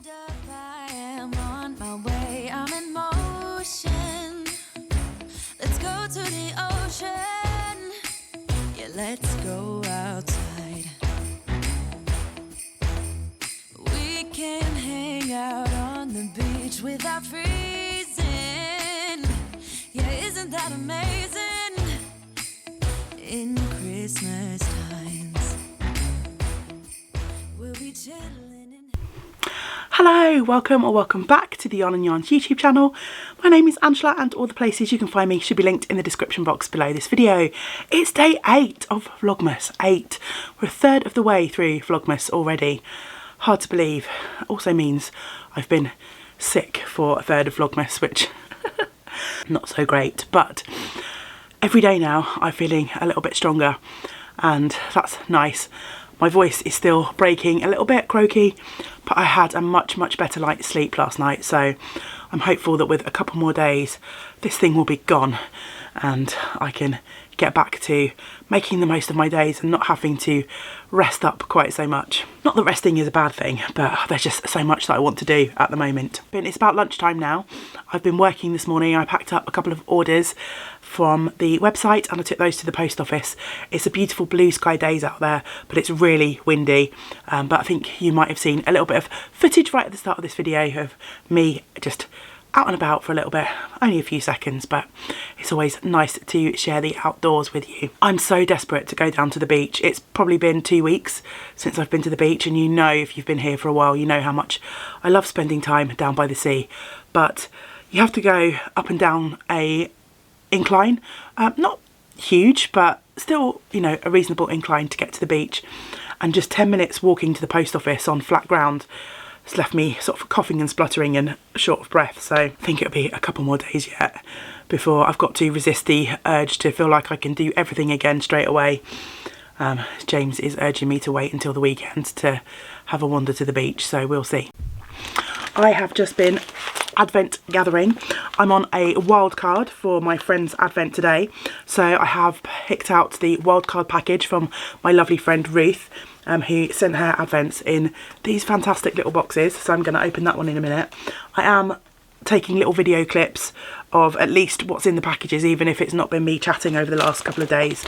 Hold up, I am on my way, I'm in motion. Let's go to the ocean. Yeah, let's go outside. We can hang out on the beach without freezing. Yeah, isn't that amazing? In Christmas times, we'll be chilling in... Hello, welcome back to the Yarn and Yarns YouTube channel. My name is Angela and all the places you can find me should be linked in the description box below this video. It's day 8 of Vlogmas 8. We're a third of the way through Vlogmas already. Hard to believe. Also means I've been sick for a third of Vlogmas, which not so great, but every day now I'm feeling a little bit stronger and that's nice. My voice is still breaking, a little bit croaky, but I had a much better night's sleep last night, so I'm hopeful that with a couple more days this thing will be gone and I can get back to making the most of my days and not having to rest up quite so much. Not that resting is a bad thing, but there's just so much that I want to do at the moment. But it's about lunchtime now. I've been working this morning. I packed up a couple of orders from the website and I took those to the post office. It's a beautiful blue sky days out there, but it's really windy. But I think you might have seen a little bit of footage right at the start of this video of me just out and about for a little bit, only a few seconds, but it's always nice to share the outdoors with you. I'm so desperate to go down to the beach. It's probably been 2 weeks since I've been to the beach, and you know, if you've been here for a while, you know how much I love spending time down by the sea. But you have to go up and down a incline, not huge, but still, you know, a reasonable incline to get to the beach, and just 10 minutes walking to the post office on flat ground it's left me sort of coughing and spluttering and short of breath, so I think it'll be a couple more days yet before I've got to resist the urge to feel like I can do everything again straight away. James is urging me to wait until the weekend to have a wander to the beach, so we'll see. I have just been advent gathering. I'm on a wild card for my friend's advent today, so I have picked out the wild card package from my lovely friend Ruth, who sent her advents in these fantastic little boxes, so I'm going to open that one in a minute. I am taking little video clips of at least what's in the packages, even if it's not been me chatting over the last couple of days,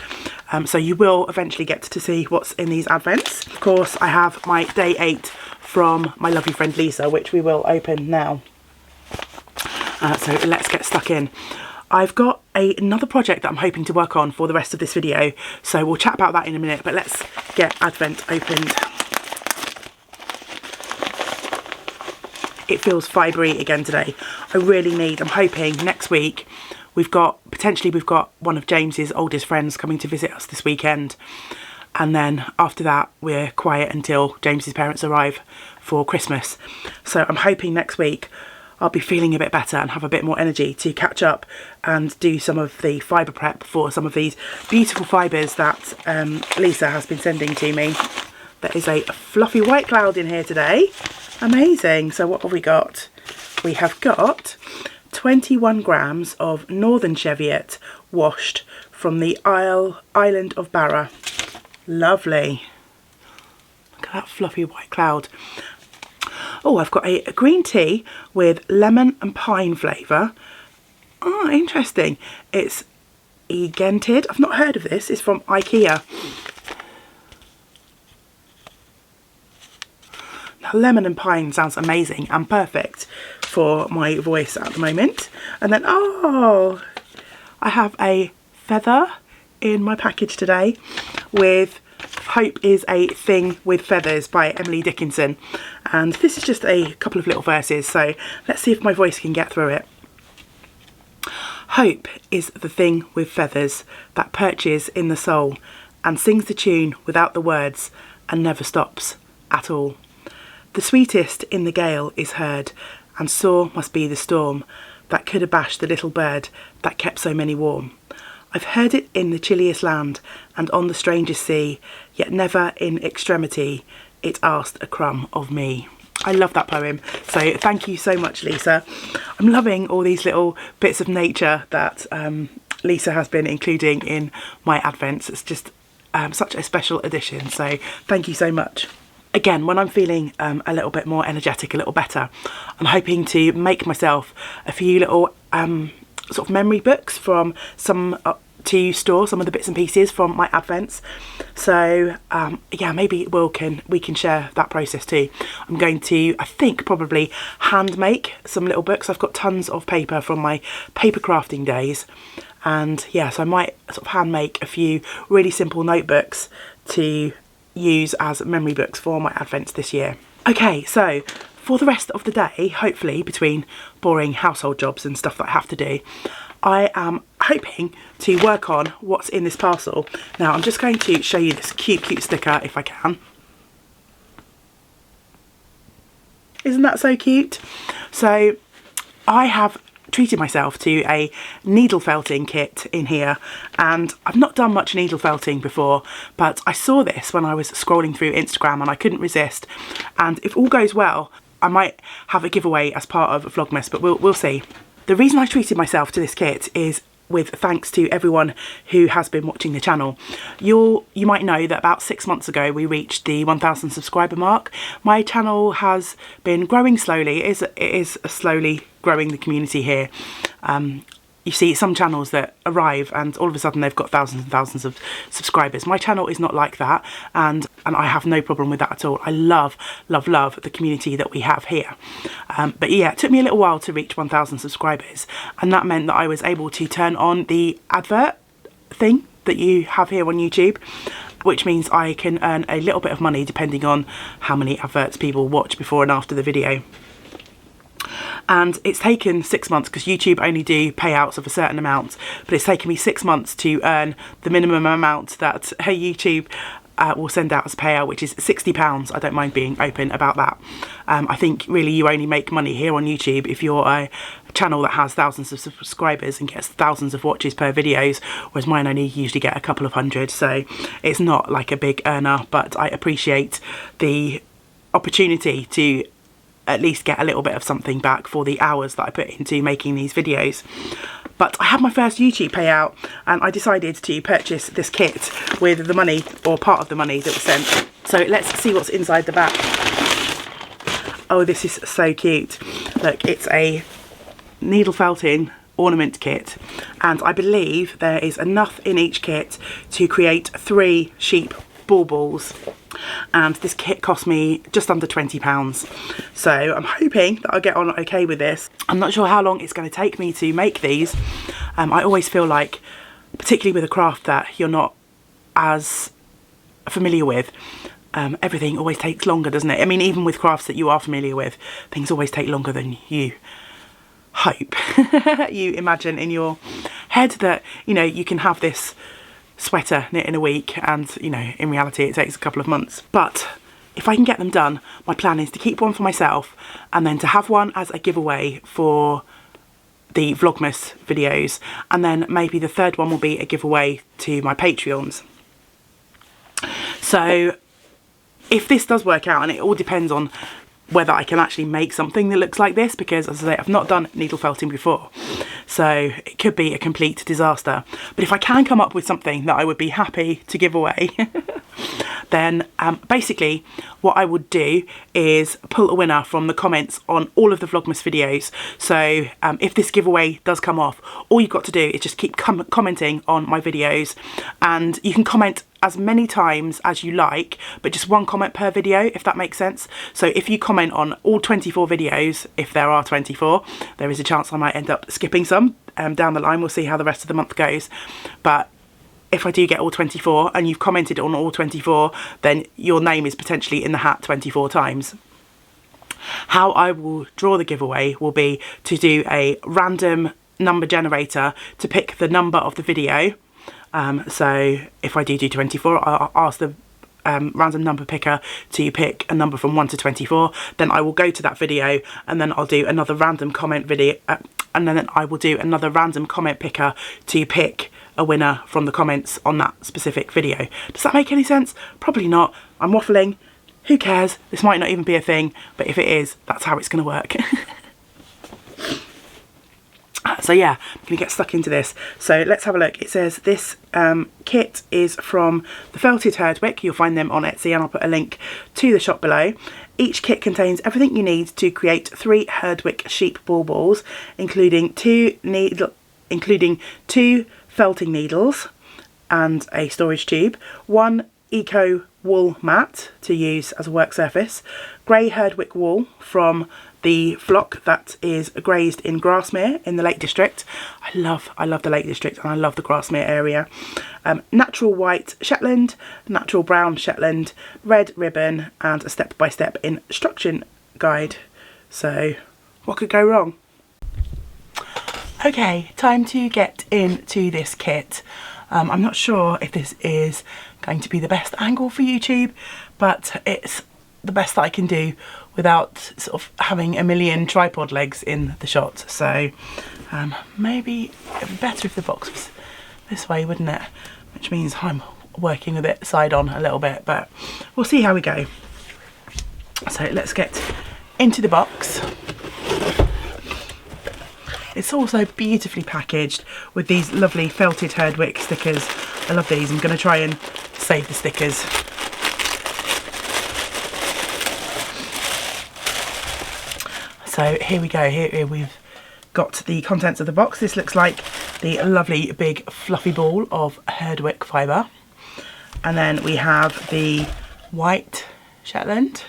so you will eventually get to see what's in these advents. Of course, I have my day 8 from my lovely friend Lisa, which we will open now. So let's get stuck in. I've got another project that I'm hoping to work on for the rest of this video, so we'll chat about that in a minute, but let's get Advent opened. It feels fibery again today. I'm hoping next week we've got one of James's oldest friends coming to visit us this weekend, and then after that we're quiet until James's parents arrive for Christmas. So I'm hoping next week I'll be feeling a bit better and have a bit more energy to catch up and do some of the fibre prep for some of these beautiful fibres that Lisa has been sending to me. There is a fluffy white cloud in here today. Amazing. So what have we got? We have got 21 grams of Northern Cheviot washed from the island of Barra. Lovely. Look at that fluffy white cloud. Oh, I've got a green tea with lemon and pine flavour. Oh, interesting. It's Egented. I've not heard of this. It's from IKEA. Now, lemon and pine sounds amazing and perfect for my voice at the moment. And then, oh, I have a feather in my package today with Hope is a Thing with Feathers by Emily Dickinson, and this is just a couple of little verses, so let's see if my voice can get through it. Hope is the thing with feathers that perches in the soul and sings the tune without the words and never stops at all. The sweetest in the gale is heard, and sore must be the storm that could abash the little bird that kept so many warm. I've heard it in the chilliest land and on the strangest sea, yet never in extremity it asked a crumb of me. I love that poem, so thank you so much, Lisa. I'm loving all these little bits of nature that Lisa has been including in my advents. It's just such a special edition, so thank you so much. again, when I'm feeling a little bit more energetic, a little better, I'm hoping to make myself a few little sort of memory books from some to store some of the bits and pieces from my advents. So yeah, maybe we can share that process too. I'm going to, I think, probably hand make some little books. I've got tons of paper from my paper crafting days, and yeah, so I might sort of hand make a few really simple notebooks to use as memory books for my advents this year. Okay, so for the rest of the day, hopefully between boring household jobs and stuff that I have to do, I am hoping to work on what's in this parcel. Now I'm just going to show you this cute sticker if I can. Isn't that so cute? So I have treated myself to a needle felting kit in here, and I've not done much needle felting before, but I saw this when I was scrolling through Instagram and I couldn't resist, and if all goes well I might have a giveaway as part of Vlogmas, but we'll see. The reason I treated myself to this kit is with thanks to everyone who has been watching the channel. You might know that about 6 months ago we reached the 1,000 subscriber mark. My channel has been growing slowly. It is slowly growing, the community here. You see some channels that arrive and all of a sudden they've got thousands and thousands of subscribers. My channel is not like that, and I have no problem with that at all. I love the community that we have here. But yeah, it took me a little while to reach 1,000 subscribers, and that meant that I was able to turn on the advert thing that you have here on YouTube, which means I can earn a little bit of money depending on how many adverts people watch before and after the video. And it's taken 6 months because YouTube only do payouts of a certain amount, but it's taken me 6 months to earn the minimum amount that YouTube will send out as a payout, which is £60. I don't mind being open about that. I think really you only make money here on YouTube if you're a channel that has thousands of subscribers and gets thousands of watches per videos, whereas mine only usually get a couple of hundred, so it's not like a big earner, but I appreciate the opportunity to at least get a little bit of something back for the hours that I put into making these videos. But I had my first YouTube payout and I decided to purchase this kit with the money, or part of the money, that was sent. So let's see what's inside the bag. Oh, this is so cute. Look, it's a needle felting ornament kit, and I believe there is enough in each kit to create 3 sheep baubles, and this kit cost me just under £20, so I'm hoping that I'll get on okay with this. I'm not sure how long it's going to take me to make these. I always feel like, particularly with a craft that you're not as familiar with, everything always takes longer, doesn't it? I mean, even with crafts that you are familiar with, things always take longer than you hope. You imagine in your head that, you know, you can have this sweater knit in a week, and you know, in reality it takes a couple of months. But if I can get them done, my plan is to keep one for myself and then to have one as a giveaway for the Vlogmas videos, and then maybe the third one will be a giveaway to my Patreons. So if this does work out, and it all depends on whether I can actually make something that looks like this, because as I say, I've not done needle felting before, so it could be a complete disaster. But if I can come up with something that I would be happy to give away, then basically what I would do is pull a winner from the comments on all of the Vlogmas videos. So if this giveaway does come off, all you've got to do is just keep commenting on my videos, and you can comment as many times as you like, but just 1 comment per video, if that makes sense. So if you comment on all 24 videos, if there are 24, there is a chance I might end up skipping some down the line. We'll see how the rest of the month goes. But if I do get all 24 and you've commented on all 24, then your name is potentially in the hat 24 times. How I will draw the giveaway will be to do a random number generator to pick the number of the video. So if I do 24, I'll ask the random number picker to pick a number from 1 to 24. Then I will go to that video, and then I'll do another random comment video, and then I will do another random comment picker to pick a winner from the comments on that specific video. Does that make any sense? Probably not. I'm waffling. Who cares? This might not even be a thing, but if it is, that's how it's going to work. So yeah, I'm going to get stuck into this. So let's have a look. It says this kit is from the Felted Herdwick. You'll find them on Etsy, and I'll put a link to the shop below. Each kit contains everything you need to create 3 Herdwick sheep baubles, including two felting needles and a storage tube, 1 eco wool mat to use as a work surface, grey Herdwick wool from the flock that is grazed in Grasmere in the Lake District. I love the Lake District, and I love the Grasmere area. Natural white Shetland, natural brown Shetland, red ribbon, and a step-by-step instruction guide. So what could go wrong? Okay, time to get into this kit. I'm not sure if this is going to be the best angle for YouTube, but it's the best that I can do without sort of having a million tripod legs in the shot. So maybe it'd be better if the box was this way, wouldn't it? Which means I'm working with it side on a little bit, but we'll see how we go. So let's get into the box. It's also beautifully packaged with these lovely Felted Herdwick stickers. I love these. I'm going to try and save the stickers. So here we go. Here we've got the contents of the box. This looks like the lovely big fluffy ball of Herdwick fibre. And then we have the white Shetland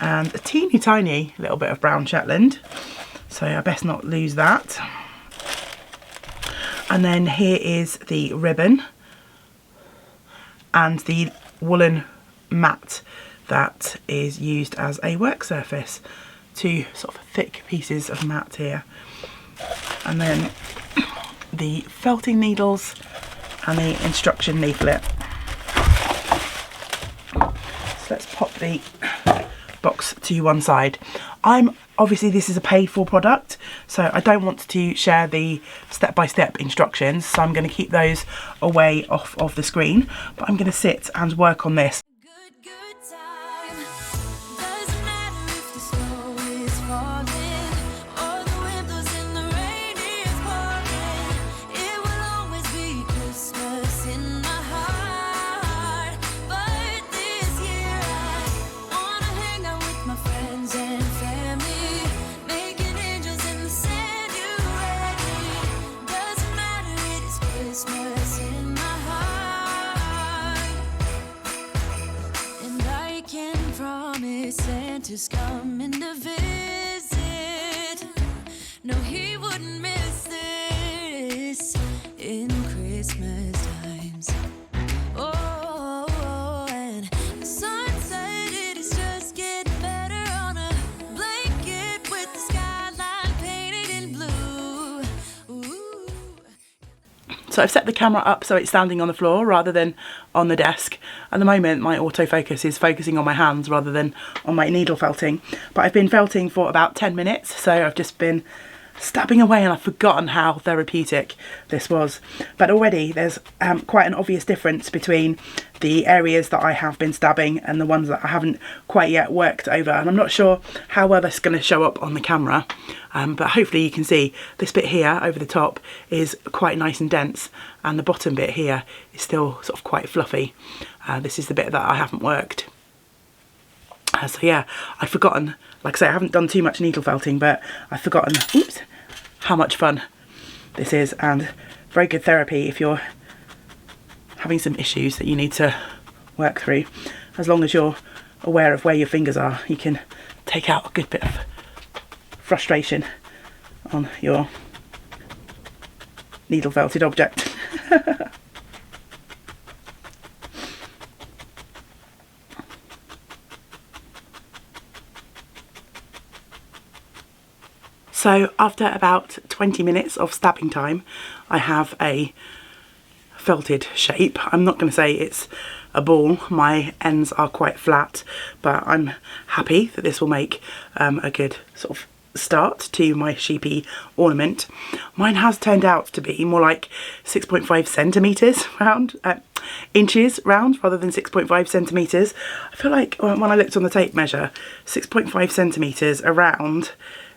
and a teeny tiny little bit of brown Shetland. So I best not lose that. And then here is the ribbon and the woolen mat that is used as a work surface. 2 sort of thick pieces of mat here. And then the felting needles and the instruction leaflet. So let's pop the box to one side. Obviously this is a paid for product, so I don't want to share the step-by-step instructions, so I'm going to keep those away off of the screen, but I'm going to sit and work on this. Santa's coming to visit. No, he wouldn't miss this in Christmas times. Oh, and the sun said it is just getting better on a blanket with the skyline painted in blue. Ooh. So I've set the camera up so it's standing on the floor rather than on the desk. At the moment my autofocus is focusing on my hands rather than on my needle felting, but I've been felting for about 10 minutes, so I've just been stabbing away and I've forgotten how therapeutic this was. But already there's quite an obvious difference between the areas that I have been stabbing and the ones that I haven't quite yet worked over, and I'm not sure how well that's going to show up on the camera, but hopefully you can see this bit here over the top is quite nice and dense, and the bottom bit here is still sort of quite fluffy. This is the bit that I haven't worked. So yeah, I'd forgotten, like I say, I haven't done too much needle felting, but I've forgotten, oops, how much fun this is, and very good therapy if you're having some issues that you need to work through. As long as you're aware of where your fingers are, you can take out a good bit of frustration on your needle felted object. So after about 20 minutes of stabbing time, I have a felted shape. I'm not going to say it's a ball, my ends are quite flat, but I'm happy that this will make a good sort of start to my sheepy ornament. Mine has turned out to be more like 6.5 centimetres round, inches round rather than 6.5 centimetres. I feel like when I looked on the tape measure, 6.5 centimetres around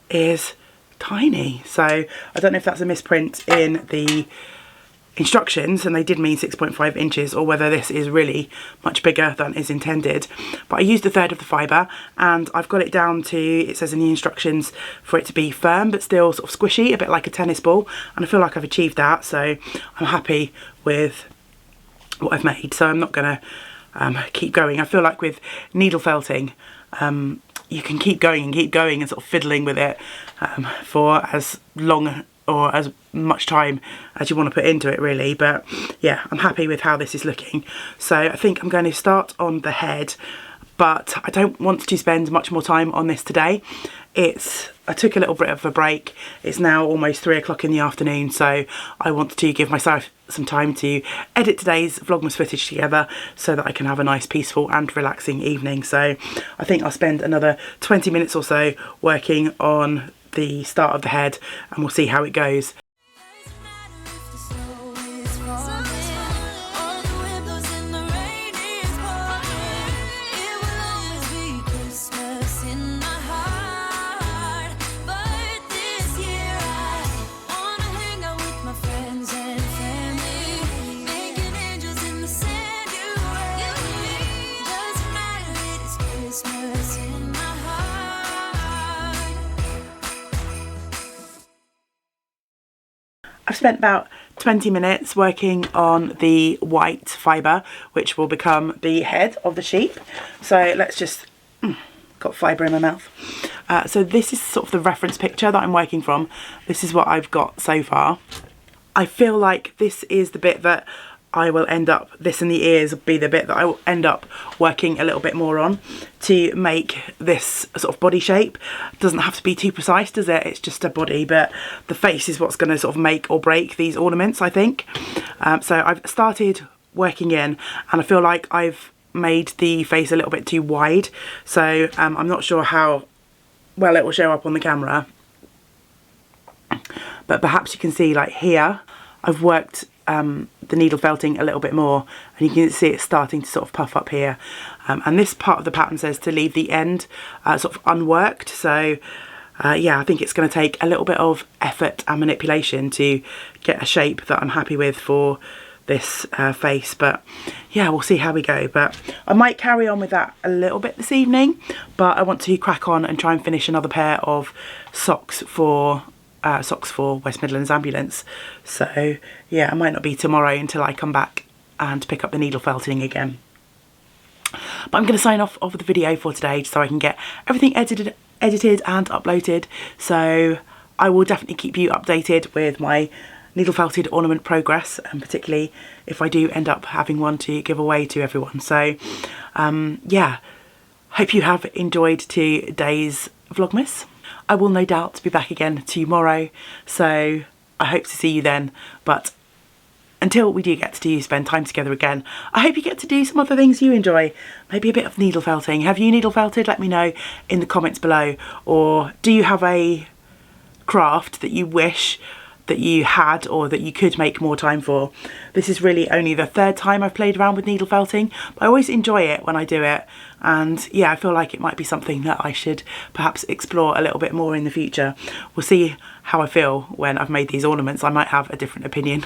is tiny. So I don't know if that's a misprint in the instructions and they did mean 6.5 inches, or whether this is really much bigger than is intended. But I used a third of the fibre, and I've got it down to, it says in the instructions for it to be firm but still sort of squishy, a bit like a tennis ball, and I feel like I've achieved that, so I'm happy with what I've made. So I'm not gonna keep going. I feel like with needle felting, you can keep going and sort of fiddling with it for as long or as much time as you want to put into it, really. But yeah, I'm happy with how this is looking. So I think I'm going to start on the head, but I don't want to spend much more time on this today. I took a little bit of a break. It's now almost 3 o'clock in the afternoon, so I want to give myself some time to edit today's Vlogmas footage together so that I can have a nice, peaceful and relaxing evening. So I think I'll spend another 20 minutes or so working on the start of the head, and we'll see how it goes. I've spent about 20 minutes working on the white fibre, which will become the head of the sheep. So let's just, got fibre in my mouth. So this is sort of the reference picture that I'm working from. This is what I've got so far. I feel like this is the bit that I will end up, this and the ears will be the bit that I will end up working a little bit more on to make this sort of body shape. It doesn't have to be too precise, does it? It's just a body, but the face is what's going to sort of make or break these ornaments, I think. So I've started working in, and I feel like I've made the face a little bit too wide. So I'm not sure how well it will show up on the camera, but perhaps you can see, like here, I've worked the needle felting a little bit more, and you can see it starting to sort of puff up here, and this part of the pattern says to leave the end sort of unworked. So yeah, I think it's going to take a little bit of effort and manipulation to get a shape that I'm happy with for this face. But yeah, we'll see how we go. But I might carry on with that a little bit this evening, but I want to crack on and try and finish another pair of socks for West Midlands Ambulance. So yeah, it might not be tomorrow until I come back and pick up the needle felting again. But I'm going to sign off of the video for today so I can get everything edited and uploaded. So I will definitely keep you updated with my needle felted ornament progress, and particularly if I do end up having one to give away to everyone. So yeah, hope you have enjoyed today's Vlogmas. I will no doubt be back again tomorrow, so I hope to see you then. But until we do get to spend time together again, I hope you get to do some other things you enjoy. Maybe a bit of needle felting. Have you needle felted? Let me know in the comments below. Or do you have a craft that you wish that you had, or that you could make more time for? This is really only the 3rd time I've played around with needle felting, but I always enjoy it when I do it. And yeah, I feel like it might be something that I should perhaps explore a little bit more in the future. We'll see how I feel when I've made these ornaments. I might have a different opinion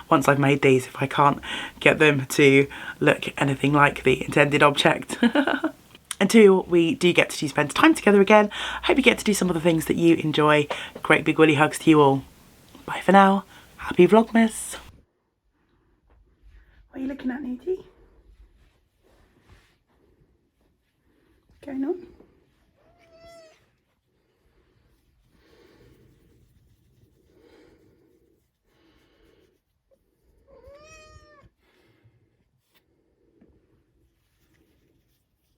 once I've made these, if I can't get them to look anything like the intended object. Until we do get to spend time together again, I hope you get to do some of the things that you enjoy. Great big woolly hugs to you all. Bye for now. Happy Vlogmas. What are you looking at, Nudie? Going on?